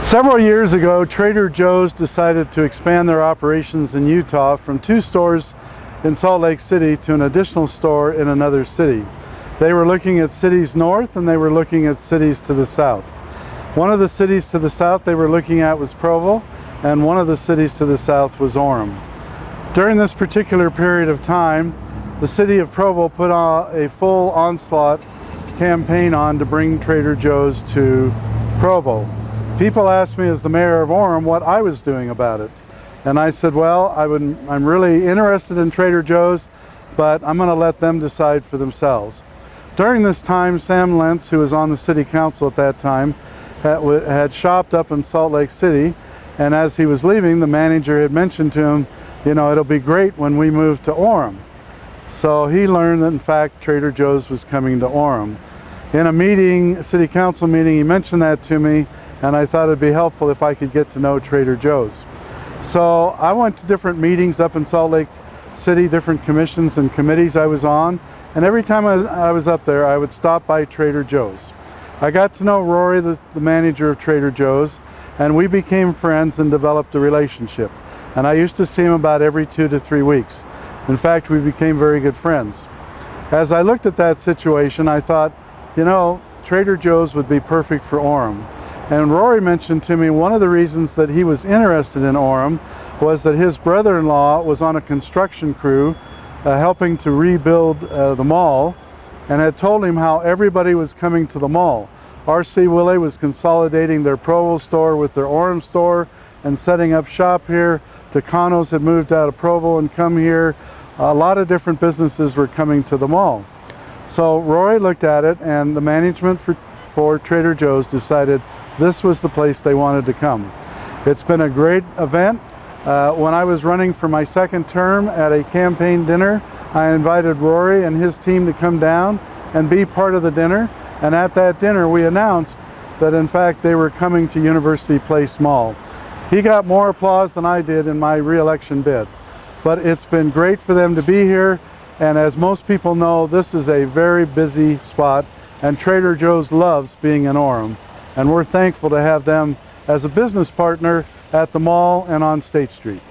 Several years ago, Trader Joe's decided to expand their operations in Utah from 2 stores in Salt Lake City to an additional store in another city. They were looking at cities north and they were looking at cities to the south. One of the cities to the south they were looking at was Provo, and one of the cities to the south was Orem. During this particular period of time, the city of Provo put on a full onslaught campaign on to bring Trader Joe's to Provo. People asked me as the mayor of Orem what I was doing about it. And I said, well, I'm really interested in Trader Joe's, but I'm going to let them decide for themselves. During this time, Sam Lentz, who was on the city council at that time, had shopped up in Salt Lake City, and as he was leaving, the manager had mentioned to him, you know, it'll be great when we move to Orem. So he learned that in fact Trader Joe's was coming to Orem. In a meeting, a city council meeting, he mentioned that to me, and I thought it'd be helpful if I could get to know Trader Joe's. So I went to different meetings up in Salt Lake City, different commissions and committees I was on, and every time I was up there, I would stop by Trader Joe's. I got to know Rory, the manager of Trader Joe's, and we became friends and developed a relationship. And I used to see him about every 2 to 3 weeks. In fact, we became very good friends. As I looked at that situation, I thought, you know, Trader Joe's would be perfect for Orem. And Rory mentioned to me one of the reasons that he was interested in Orem was that his brother-in-law was on a construction crew helping to rebuild the mall, and had told him how everybody was coming to the mall. R.C. Willey was consolidating their Provo store with their Orem store and setting up shop here. Tucanos had moved out of Provo and come here. A lot of different businesses were coming to the mall. So Rory looked at it, and the management for Trader Joe's decided this was the place they wanted to come. It's been a great event. When I was running for my second term at a campaign dinner, I invited Rory and his team to come down and be part of the dinner. And at that dinner, we announced that in fact they were coming to University Place Mall. He got more applause than I did in my re-election bid. But it's been great for them to be here. And as most people know, this is a very busy spot, and Trader Joe's loves being in Orem. And we're thankful to have them as a business partner at the mall and on State Street.